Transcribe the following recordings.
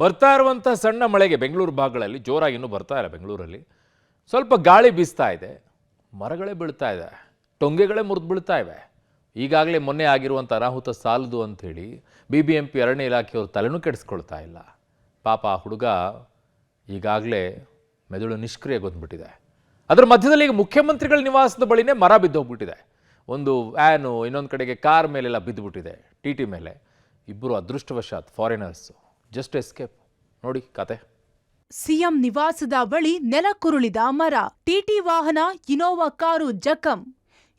ಬರ್ತಾ ಇರುವಂಥ ಸಣ್ಣ ಮಳೆಗೆ ಬೆಂಗಳೂರು ಭಾಗಗಳಲ್ಲಿ ಜೋರಾಗಿ ಇನ್ನೂ ಬರ್ತಾ ಇಲ್ಲ. ಬೆಂಗಳೂರಲ್ಲಿ ಸ್ವಲ್ಪ ಗಾಳಿ ಬೀಸ್ತಾ ಇದೆ, ಮರಗಳೇ ಬೀಳ್ತಾ ಇದೆ, ಟೊಂಗೆಗಳೇ ಮುರಿದು ಬೀಳ್ತಾ ಇವೆ. ಈಗಾಗಲೇ ಮೊನ್ನೆ ಆಗಿರುವಂಥ ಅನಾಹುತ ಸಾಲದು ಅಂಥೇಳಿ BBMP ಅರಣ್ಯ ಇಲಾಖೆಯವರು ತಲೆನೂ ಕೆಡಿಸ್ಕೊಳ್ತಾ ಇಲ್ಲ. ಪಾಪ ಹುಡುಗ ಈಗಾಗಲೇ ಮೆದುಳು ನಿಷ್ಕ್ರಿಯಗೊಂಡ್ಬಿಟ್ಟಿದೆ. ಅದರ ಮಧ್ಯದಲ್ಲಿ ಈಗ ಮುಖ್ಯಮಂತ್ರಿಗಳ ನಿವಾಸದ ಬಳಿನೇ ಮರ ಬಿದ್ದೋಗ್ಬಿಟ್ಟಿದೆ. ಒಂದು ವ್ಯಾನು ಇನ್ನೊಂದು ಕಡೆಗೆ ಕಾರ್ ಮೇಲೆಲ್ಲ ಬಿದ್ದುಬಿಟ್ಟಿದೆ, TT ಮೇಲೆ. ಇಬ್ಬರು ಅದೃಷ್ಟವಶಾತ್ ಫಾರಿನರ್ಸು, ಜಸ್ಟ್ ಎಸ್ಕೇಪ್. ನೋಡಿ ಕತೆ. ಸಿಎಂ ನಿವಾಸದ ಬಳಿ ನೆಲಕ್ಕುರುಳಿದ ಮರ, TT ವಾಹನ ಇನೋವಾ ಕಾರು ಜಖಂ.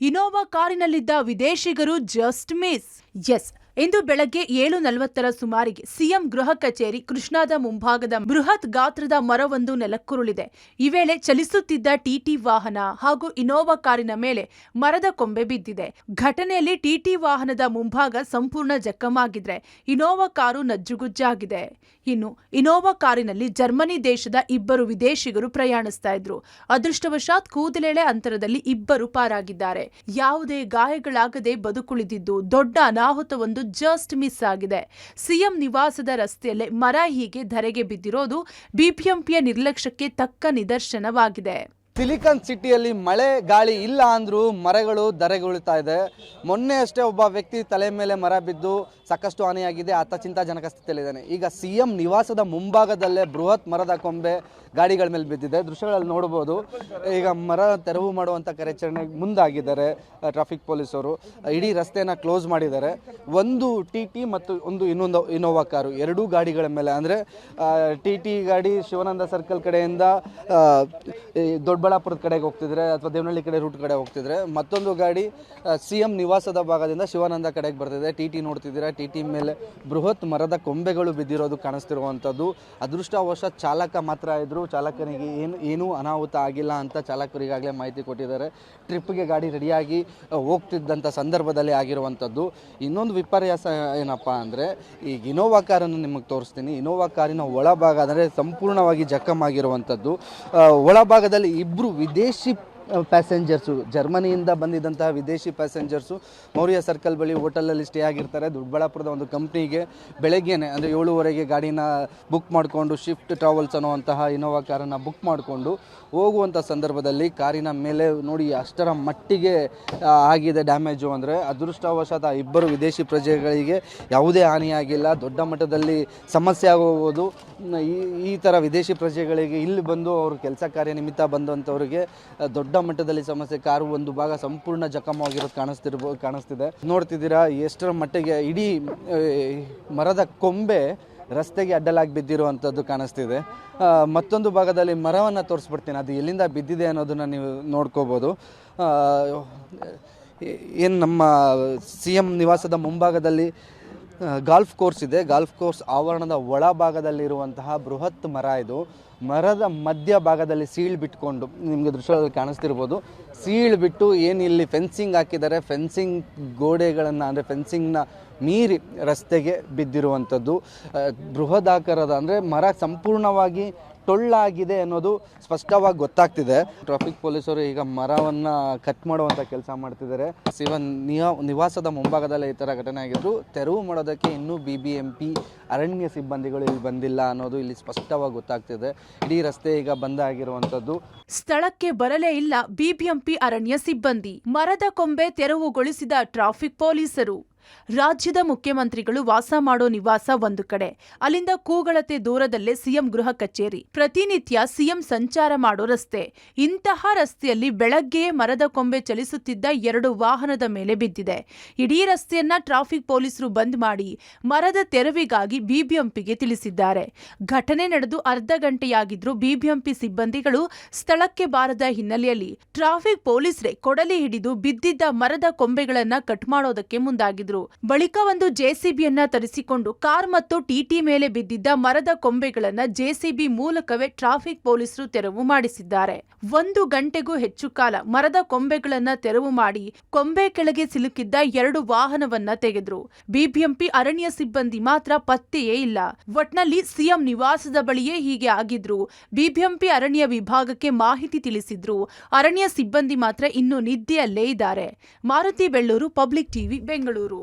ಇನೋವಾ ಕಾರಿನಲ್ಲಿದ್ದ ವಿದೇಶಿಗರು ಜಸ್ಟ್ ಮಿಸ್. ಎಸ್, ಇಂದು ಬೆಳಗ್ಗೆ 7:40 ಸುಮಾರಿಗೆ ಸಿಎಂ ಗೃಹ ಕಚೇರಿ ಕೃಷ್ಣಾದ ಮುಂಭಾಗದ ಬೃಹತ್ ಗಾತ್ರದ ಮರವೊಂದು ನೆಲಕ್ಕುರುಳಿದೆ. ಈ ವೇಳೆ ಚಲಿಸುತ್ತಿದ್ದ TT ವಾಹನ ಹಾಗೂ ಇನೋವಾ ಕಾರಿನ ಮೇಲೆ ಮರದ ಕೊಂಬೆ ಬಿದ್ದಿದೆ. ಘಟನೆಯಲ್ಲಿ TT ವಾಹನದ ಮುಂಭಾಗ ಸಂಪೂರ್ಣ ಜಖಮಾಗಿದ್ರೆ ಇನೋವಾ ಕಾರು ನಜ್ಜುಗುಜ್ಜಾಗಿದೆ. ಇನ್ನು ಇನೋವಾ ಕಾರಿನಲ್ಲಿ ಜರ್ಮನಿ ದೇಶದ ಇಬ್ಬರು ವಿದೇಶಿಗರು ಪ್ರಯಾಣಿಸ್ತಾ ಇದ್ರು. ಅದೃಷ್ಟವಶಾತ್ ಕೂದಲೆಳೆ ಅಂತರದಲ್ಲಿ ಇಬ್ಬರು ಪಾರಾಗಿದ್ದಾರೆ. ಯಾವುದೇ ಗಾಯಗಳಾಗದೆ ಬದುಕುಳಿದಿದ್ದು ದೊಡ್ಡ ಅನಾಹುತವೊಂದು ಜಸ್ಟ್ ಮಿಸ್ ಆಗಿದೆ. ಸಿಎಂ ನಿವಾಸದ ರಸ್ತೆಯಲ್ಲೇ ಮರ ಹೀಗೆ ಧರೆಗೆ ಬಿದ್ದಿರೋದು BBMPಯ ನಿರ್ಲಕ್ಷ್ಯಕ್ಕೆ ತಕ್ಕ ನಿದರ್ಶನವಾಗಿದೆ. ಸಿಲಿಕಾನ್ ಸಿಟಿಯಲ್ಲಿ ಮಳೆ ಗಾಳಿ ಇಲ್ಲ ಅಂದ್ರೂ ಮರಗಳು ಧರೆಗುಳ್ತಾ ಇದೆ. ಮೊನ್ನೆ ಅಷ್ಟೇ ಒಬ್ಬ ವ್ಯಕ್ತಿ ತಲೆ ಮೇಲೆ ಮರ ಬಿದ್ದು ಸಾಕಷ್ಟು ಹಾನಿಯಾಗಿದೆ. ಆತ ಚಿಂತಾಜನಕ ಸ್ಥಿತಿಯಲ್ಲಿದ್ದಾನೆ. ಈಗ ಸಿಎಂ ನಿವಾಸದ ಮುಂಭಾಗದಲ್ಲೇ ಬೃಹತ್ ಮರದ ಕೊಂಬೆ ಗಾಡಿಗಳ ಮೇಲೆ ಬಿದ್ದಿದೆ. ದೃಶ್ಯಗಳಲ್ಲಿ ನೋಡ್ಬೋದು. ಈಗ ಮರ ತೆರವು ಮಾಡುವಂಥ ಕಾರ್ಯಾಚರಣೆಗೆ ಮುಂದಾಗಿದ್ದಾರೆ ಟ್ರಾಫಿಕ್ ಪೊಲೀಸರು. ಇಡೀ ರಸ್ತೆಯನ್ನು ಕ್ಲೋಸ್ ಮಾಡಿದ್ದಾರೆ. ಒಂದು TT ಮತ್ತು ಇನ್ನೊಂದು ಇನೋವಾ ಕಾರು, ಎರಡೂ ಗಾಡಿಗಳ ಮೇಲೆ, ಅಂದರೆ TT ಗಾಡಿ ಶಿವಾನಂದ ಸರ್ಕಲ್ ಕಡೆಯಿಂದ ದೊಡ್ಡಬಳ್ಳಾಪುರದ ಕಡೆಗೆ ಹೋಗ್ತಿದ್ರೆ ಅಥವಾ ದೇವನಹಳ್ಳಿ ಕಡೆ ರೂಟ್ ಕಡೆ ಹೋಗ್ತಿದ್ರೆ, ಮತ್ತೊಂದು ಗಾಡಿ ಸಿಎಂ ನಿವಾಸದ ಭಾಗದಿಂದ ಶಿವಾನಂದ ಕಡೆಗೆ ಬರ್ತಿದೆ. TT ನೋಡ್ತಿದ್ದೀರಾ, TT ಮೇಲೆ ಬೃಹತ್ ಮರದ ಕೊಂಬೆಗಳು ಬಿದ್ದಿರೋದು ಕಾಣಿಸ್ತಿರುವಂಥದ್ದು. ಅದೃಷ್ಟವಶಾತ್ ಚಾಲಕ ಮಾತ್ರ ಇದ್ರು. ಚಾಲಕನಿಗೆ ಏನೂ ಅನಾಹುತ ಆಗಿಲ್ಲ ಅಂತ ಚಾಲಕರಿಗಾಗಲೇ ಮಾಹಿತಿ ಕೊಟ್ಟಿದ್ದಾರೆ. ಟ್ರಿಪ್ಗೆ ಗಾಡಿ ರೆಡಿಯಾಗಿ ಹೋಗ್ತಿದ್ದಂಥ ಸಂದರ್ಭದಲ್ಲಿ ಆಗಿರುವಂಥದ್ದು. ಇನ್ನೊಂದು ವಿಪರ್ಯಾಸ ಏನಪ್ಪ ಅಂದರೆ, ಈಗ ಇನೋವಾ ಕಾರನ್ನು ನಿಮಗೆ ತೋರಿಸ್ತೀನಿ. ಇನೋವಾ ಕಾರಿನ ಒಳಭಾಗ ಅಂದರೆ ಸಂಪೂರ್ಣವಾಗಿ ಜಖಮ್ ಆಗಿರುವಂಥದ್ದು. ಒಳಭಾಗದಲ್ಲಿ ಇಬ್ಬರು ವಿದೇಶಿ ಪ್ಯಾಸೆಂಜರ್ಸು, ಜರ್ಮನಿಯಿಂದ ಬಂದಿದ್ದಂತಹ ವಿದೇಶಿ ಪ್ಯಾಸೆಂಜರ್ಸು ಮೌರ್ಯ ಸರ್ಕಲ್ ಬಳಿ ಹೋಟೆಲಲ್ಲಿ ಸ್ಟೇ ಆಗಿರ್ತಾರೆ. ದೊಡ್ಡಬಳ್ಳಾಪುರದ ಒಂದು ಕಂಪ್ನಿಗೆ ಬೆಳಗ್ಗೆನೆ ಅಂದರೆ 7:30 ಗಾಡಿನ ಬುಕ್ ಮಾಡಿಕೊಂಡು ಶಿಫ್ಟ್ ಟ್ರಾವೆಲ್ಸ್ ಅನ್ನುವಂತಹ ಇನೋವಾ ಕಾರನ್ನು ಬುಕ್ ಮಾಡಿಕೊಂಡು ಹೋಗುವಂಥ ಸಂದರ್ಭದಲ್ಲಿ ಕಾರಿನ ಮೇಲೆ ನೋಡಿ ಅಷ್ಟರ ಮಟ್ಟಿಗೆ ಆಗಿದೆ ಡ್ಯಾಮೇಜು. ಅಂದರೆ ಅದೃಷ್ಟವಶಾತ್ ಆ ಇಬ್ಬರು ವಿದೇಶಿ ಪ್ರಜೆಗಳಿಗೆ ಯಾವುದೇ ಹಾನಿಯಾಗಿಲ್ಲ. ದೊಡ್ಡ ಮಟ್ಟದಲ್ಲಿ ಸಮಸ್ಯೆ ಆಗುವುದು ಈ ಥರ ವಿದೇಶಿ ಪ್ರಜೆಗಳಿಗೆ ಇಲ್ಲಿ ಬಂದು ಅವರು ಕೆಲಸ ಕಾರ್ಯ ನಿಮಿತ್ತ ಬಂದಂಥವ್ರಿಗೆ ದೊಡ್ಡ ಮಟ್ಟದಲ್ಲಿ ಸಮಸ್ಯೆ. ಕಾರು ಒಂದು ಭಾಗ ಸಂಪೂರ್ಣ ಜಖಮಾಗಿರೋದು ಕಾಣಿಸ್ತಿದೆ. ನೋಡ್ತಿದ್ದೀರಾ ಎಷ್ಟರ ಮಟ್ಟಿಗೆ ಇಡೀ ಮರದ ಕೊಂಬೆ ರಸ್ತೆಗೆ ಅಡ್ಡಲಾಗಿ ಬಿದ್ದಿರುವಂಥದ್ದು ಕಾಣಿಸ್ತಿದೆ. ಮತ್ತೊಂದು ಭಾಗದಲ್ಲಿ ಮರವನ್ನು ತೋರಿಸ್ಬಿಡ್ತೀನಿ, ಅದು ಎಲ್ಲಿಂದ ಬಿದ್ದಿದೆ ಅನ್ನೋದನ್ನು ನೀವು ನೋಡ್ಕೋಬೋದು. ಏನು ನಮ್ಮ ಸಿಎಂ ನಿವಾಸದ ಮುಂಭಾಗದಲ್ಲಿ ಗಾಲ್ಫ್ ಕೋರ್ಸ್ ಇದೆ. ಗಾಲ್ಫ್ ಕೋರ್ಸ್ ಆವರಣದ ಒಳಭಾಗದಲ್ಲಿರುವಂತಹ ಬೃಹತ್ ಮರ ಇದು. ಮರದ ಮಧ್ಯ ಭಾಗದಲ್ಲಿ ಸೀಳ್ ಬಿಟ್ಕೊಂಡು ನಿಮಗೆ ದೃಶ್ಯದಲ್ಲಿ ಕಾಣಿಸ್ತಿರ್ಬೋದು. ಸೀಳ್ ಬಿಟ್ಟು ಏನು ಇಲ್ಲಿ ಫೆನ್ಸಿಂಗ್ ಹಾಕಿದ್ದಾರೆ, ಫೆನ್ಸಿಂಗ್ ಗೋಡೆಗಳನ್ನು ಅಂದರೆ ಫೆನ್ಸಿಂಗ್ನ ಮೀರಿ ರಸ್ತೆಗೆ ಬಿದ್ದಿರುವಂಥದ್ದು. ಬೃಹದಾಕಾರದ ಅಂದರೆ ಮರ ಸಂಪೂರ್ಣವಾಗಿ ಟೊಳ್ಳಾಗಿದೆ ಅನ್ನೋದು ಸ್ಪಷ್ಟವಾಗಿ ಗೊತ್ತಾಗ್ತಿದೆ. ಟ್ರಾಫಿಕ್ ಪೊಲೀಸರು ಈಗ ಮರವನ್ನು ಕಟ್ ಮಾಡುವಂಥ ಕೆಲಸ ಮಾಡ್ತಿದ್ದಾರೆ. ನಿವಾಸದ ಮುಂಭಾಗದಲ್ಲೇ ಈ ಥರ ಘಟನೆ ಆಗಿದ್ರು. ತೆರವು ಮಾಡೋದಕ್ಕೆ ಇನ್ನೂ BBMP ಅರಣ್ಯ ಸಿಬ್ಬಂದಿಗಳು ಇಲ್ಲಿ ಬಂದಿಲ್ಲ ಅನ್ನೋದು ಇಲ್ಲಿ ಸ್ಪಷ್ಟವಾಗಿ ಗೊತ್ತಾಗ್ತಿದೆ. ಇಡೀ ರಸ್ತೆ ಈಗ ಬಂದ್ ಆಗಿರುವಂಥದ್ದು. ಸ್ಥಳಕ್ಕೆ ಬರಲೇ ಇಲ್ಲ BBMP ಅರಣ್ಯ ಸಿಬ್ಬಂದಿ. ಮರದ ಕೊಂಬೆ ತೆರವುಗೊಳಿಸಿದ ಟ್ರಾಫಿಕ್ ಪೊಲೀಸರು. ರಾಜ್ಯದ ಮುಖ್ಯಮಂತ್ರಿಗಳು ವಾಸ ಮಾಡೋ ನಿವಾಸ ಒಂದು ಕಡೆ, ಅಲ್ಲಿಂದ ಕೂಗಳತೆ ದೂರದಲ್ಲೇ ಸಿಎಂ ಗೃಹ ಕಚೇರಿ, ಪ್ರತಿನಿತ್ಯ ಸಿಎಂ ಸಂಚಾರ ಮಾಡೋ ರಸ್ತೆ. ಇಂತಹ ರಸ್ತೆಯಲ್ಲಿ ಬೆಳಗ್ಗೆಯೇ ಮರದ ಕೊಂಬೆ ಚಲಿಸುತ್ತಿದ್ದ 2 ವಾಹನದ ಮೇಲೆ ಬಿದ್ದಿದೆ. ಇಡೀ ರಸ್ತೆಯನ್ನ ಟ್ರಾಫಿಕ್ ಪೊಲೀಸರು ಬಂದ್ ಮಾಡಿ ಮರದ ತೆರವಿಗಾಗಿ BBMPಗೆ ತಿಳಿಸಿದ್ದಾರೆ. ಘಟನೆ ನಡೆದು ಅರ್ಧ ಗಂಟೆಯಾಗಿದ್ರೂ BBMP ಸಿಬ್ಬಂದಿಗಳು ಸ್ಥಳಕ್ಕೆ ಬಾರದ ಹಿನ್ನೆಲೆಯಲ್ಲಿ ಟ್ರಾಫಿಕ್ ಪೊಲೀಸರೇ ಕೊಡಲಿ ಹಿಡಿದು ಬಿದ್ದಿದ್ದ ಮರದ ಕೊಂಬೆಗಳನ್ನ ಕಟ್ ಮಾಡೋದಕ್ಕೆ ಮುಂದಾಗಿದ್ರು. ಬಳಿಕ ಒಂದು JCBಯನ್ನ ತರಿಸಿಕೊಂಡು ಕಾರ್ ಮತ್ತು TT ಮೇಲೆ ಬಿದ್ದಿದ್ದ ಮರದ ಕೊಂಬೆಗಳನ್ನ JCB ಮೂಲಕವೇ ಟ್ರಾಫಿಕ್ ಪೊಲೀಸರು ತೆರವು ಮಾಡಿಸಿದ್ದಾರೆ. 1 ಗಂಟೆಗೂ ಹೆಚ್ಚು ಕಾಲ ಮರದ ಕೊಂಬೆಗಳನ್ನ ತೆರವು ಮಾಡಿ ಕೊಂಬೆ ಕೆಳಗೆ ಸಿಲುಕಿದ್ದ 2 ವಾಹನವನ್ನ ತೆಗೆದ್ರು. BBMP ಅರಣ್ಯ ಸಿಬ್ಬಂದಿ ಮಾತ್ರ ಪತ್ತೆಯೇ ಇಲ್ಲ. ಒಟ್ನಲ್ಲಿ ಸಿಎಂ ನಿವಾಸದ ಬಳಿಯೇ ಹೀಗೆ ಆಗಿದ್ರು. BBMP ಅರಣ್ಯ ವಿಭಾಗಕ್ಕೆ ಮಾಹಿತಿ ತಿಳಿಸಿದ್ರು. ಅರಣ್ಯ ಸಿಬ್ಬಂದಿ ಮಾತ್ರ ಇನ್ನೂ ನಿದ್ದೆಯಲ್ಲೇ ಇದ್ದಾರೆ. Maruti Belluru, public TV, Bengaluru.